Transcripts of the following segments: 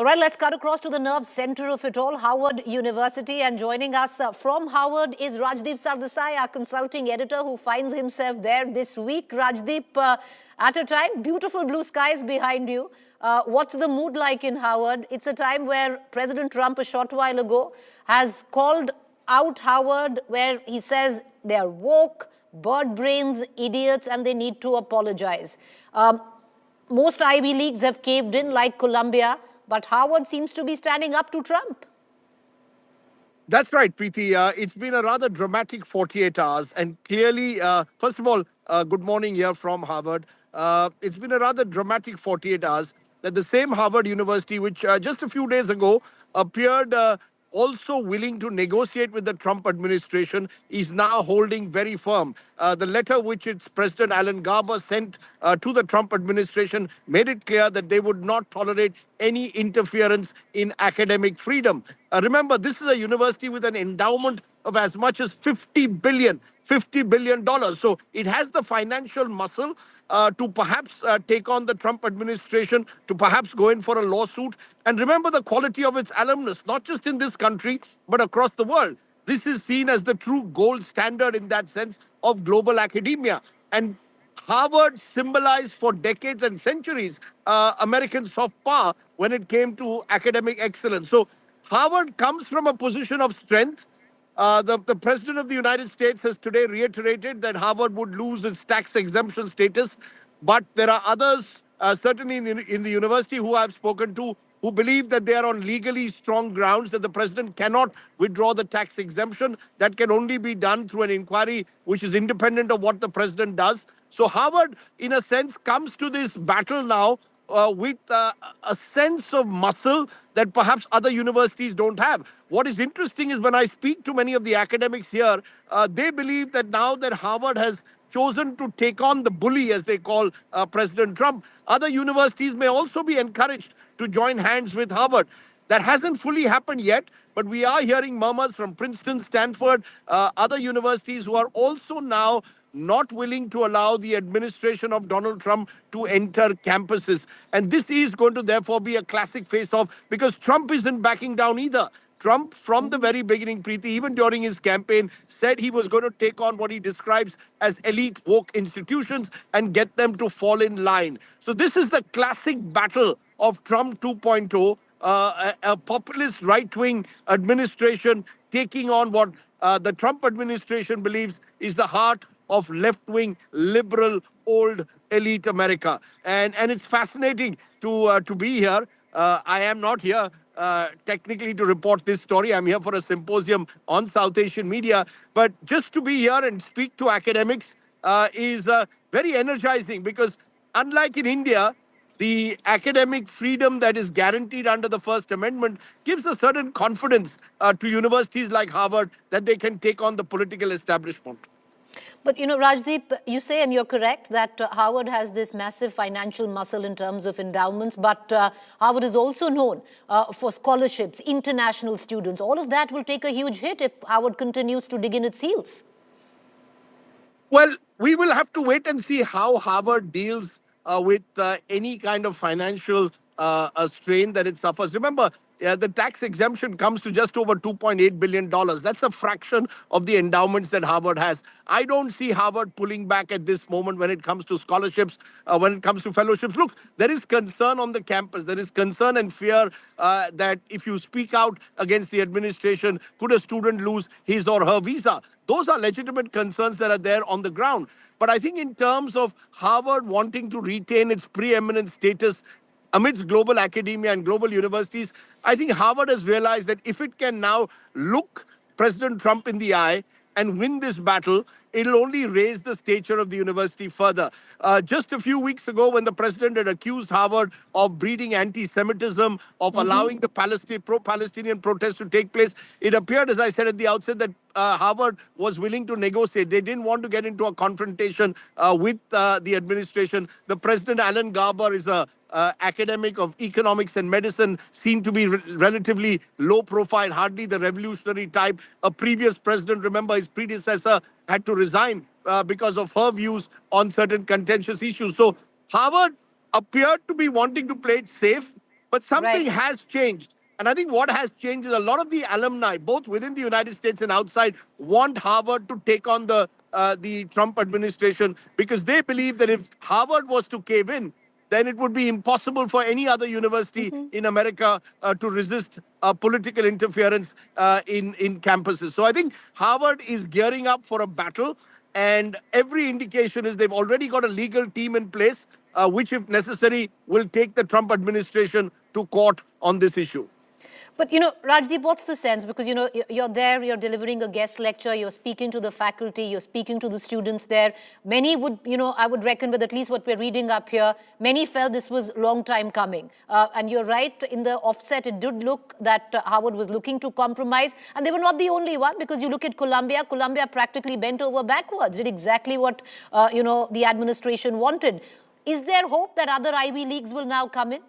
All right, let's cut across to the nerve center of it all, Harvard University. And joining us from Harvard is Rajdeep Sardesai, our consulting editor, who finds himself there this week. Rajdeep, at a time, beautiful blue skies behind you. What's the mood like in Harvard? It's a time where President Trump, a short while ago, has called out Harvard, where he says they are woke, bird brains, idiots, and they need to apologize. Most Ivy Leagues have caved in, like Columbia. But Harvard seems to be standing up to Trump. That's right, Preeti. It's been a rather dramatic 48 hours. And clearly, first of all, good morning here from Harvard. It's been a rather dramatic 48 hours that the same Harvard University, which just a few days ago appeared also willing to negotiate with the Trump administration, is now holding very firm. The letter which its President Alan Garber sent to the Trump administration made it clear that they would not tolerate any interference in academic freedom. Remember, this is a university with an endowment of as much as $50 billion. So it has the financial muscle to perhaps take on the Trump administration, to perhaps go in for a lawsuit. And remember the quality of its alumnus, not just in this country, but across the world. This is seen as the true gold standard in that sense of global academia. And Harvard symbolized for decades and centuries American soft power when it came to academic excellence. So Harvard comes from a position of strength. The President of the United States has today reiterated that Harvard would lose its tax exemption status. But there are others, certainly in the university, who I've spoken to, who believe that they are on legally strong grounds, that the president cannot withdraw the tax exemption. That can only be done through an inquiry which is independent of what the president does. So Harvard, in a sense, comes to this battle now with a sense of muscle that perhaps other universities don't have. What is interesting is when I speak to many of the academics here, they believe that now that Harvard has chosen to take on the bully, as they call President Trump, other universities may also be encouraged to join hands with Harvard. That hasn't fully happened yet, but we are hearing murmurs from Princeton, Stanford, other universities who are also now not willing to allow the administration of Donald Trump to enter campuses. And this is going to therefore be a classic face-off because Trump isn't backing down either. Trump, from the very beginning, Preeti, even during his campaign, said he was going to take on what he describes as elite woke institutions and get them to fall in line. So this is the classic battle of Trump 2.0, a populist right-wing administration taking on what the Trump administration believes is the heart of left-wing, liberal, old elite America. And it's fascinating to be here. I am not here technically to report this story. I'm here for a symposium on South Asian media. But just to be here and speak to academics is very energizing because unlike in India, the academic freedom that is guaranteed under the First Amendment gives a certain confidence to universities like Harvard that they can take on the political establishment. But, you know, Rajdeep, you say, and you're correct, that Harvard has this massive financial muscle in terms of endowments, but Harvard is also known for scholarships, international students. All of that will take a huge hit if Harvard continues to dig in its heels. Well, we will have to wait and see how Harvard deals with any kind of financial strain that it suffers. Remember, the tax exemption comes to just over $2.8 billion. That's a fraction of the endowments that Harvard has. I don't see Harvard pulling back at this moment when it comes to scholarships, when it comes to fellowships. Look, there is concern on the campus. There is concern and fear that if you speak out against the administration, could a student lose his or her visa? Those are legitimate concerns that are there on the ground. But I think in terms of Harvard wanting to retain its preeminent status amidst global academia and global universities, I think Harvard has realized that if it can now look President Trump in the eye and win this battle, it'll only raise the stature of the university further. Just a few weeks ago, when the president had accused Harvard of breeding anti-Semitism, of allowing the pro-Palestinian protests to take place, it appeared, as I said at the outset, that Harvard was willing to negotiate. They didn't want to get into a confrontation with the administration. The president, Alan Garber, is a academic of economics and medicine, seemed to be relatively low profile, hardly the revolutionary type. A previous president, remember his predecessor, had to resign because of her views on certain contentious issues. So Harvard appeared to be wanting to play it safe. But something Right. has changed. And I think what has changed is a lot of the alumni, both within the United States and outside, want Harvard to take on the Trump administration because they believe that if Harvard was to cave in, then it would be impossible for any other university in America to resist political interference in campuses. So I think Harvard is gearing up for a battle, and every indication is they've already got a legal team in place, which, if necessary, will take the Trump administration to court on this issue. But, Rajdeep, what's the sense? Because, you're there, you're delivering a guest lecture, you're speaking to the faculty, you're speaking to the students there. Many would, I would reckon with at least what we're reading up here, many felt this was a long time coming. And you're right, in the offset, it did look that Harvard was looking to compromise. And they were not the only one, because you look at Columbia practically bent over backwards, did exactly what, the administration wanted. Is there hope that other Ivy Leagues will now come in?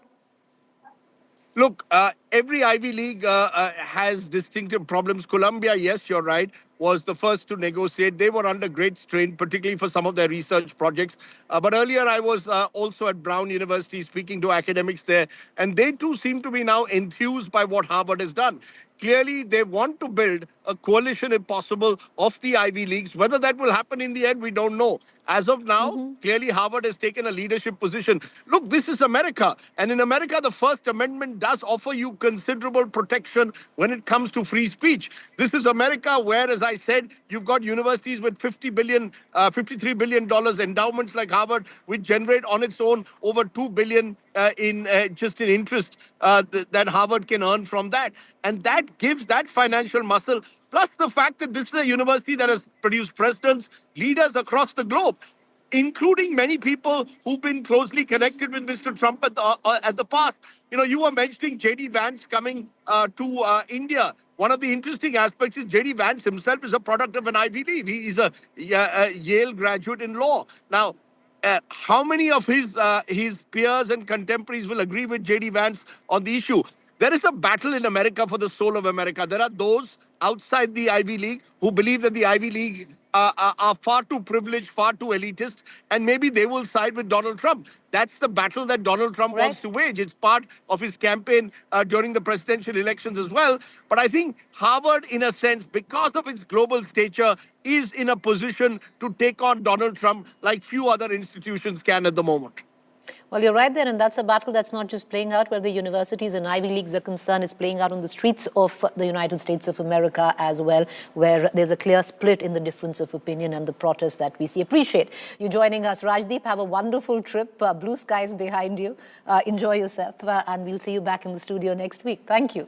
Look, every Ivy League has distinctive problems. Columbia, yes, you're right, was the first to negotiate. They were under great strain, particularly for some of their research projects. But earlier I was also at Brown University speaking to academics there, and they too seem to be now enthused by what Harvard has done. Clearly, they want to build a coalition, if possible, of the Ivy Leagues. Whether that will happen in the end, we don't know. As of now, clearly Harvard has taken a leadership position. Look, this is America. And in America, the First Amendment does offer you considerable protection when it comes to free speech. This is America where, as I said, you've got universities with $53 billion endowments like Harvard, which generate on its own over $2 billion in interest that Harvard can earn from that. And that gives that financial muscle, plus the fact that this is a university that has produced presidents, leaders across the globe, including many people who've been closely connected with Mr. Trump at the past. You were mentioning J.D. Vance coming to India. One of the interesting aspects is J.D. Vance himself is a product of an Ivy League. He is a Yale graduate in law. Now, how many of his peers and contemporaries will agree with J.D. Vance on the issue? There is a battle in America for the soul of America. There are those outside the Ivy League who believe that the Ivy League are far too privileged, far too elitist, and maybe they will side with Donald Trump. That's the battle that Donald Trump Right. wants to wage. It's part of his campaign during the presidential elections as well. But I think Harvard, in a sense, because of its global stature, is in a position to take on Donald Trump like few other institutions can at the moment. Well, you're right there, and that's a battle that's not just playing out where the universities and Ivy Leagues are concerned. It's playing out on the streets of the United States of America as well, where there's a clear split in the difference of opinion and the protests that we see. Appreciate you joining us, Rajdeep. Have a wonderful trip. Blue skies behind you. Enjoy yourself, and we'll see you back in the studio next week. Thank you.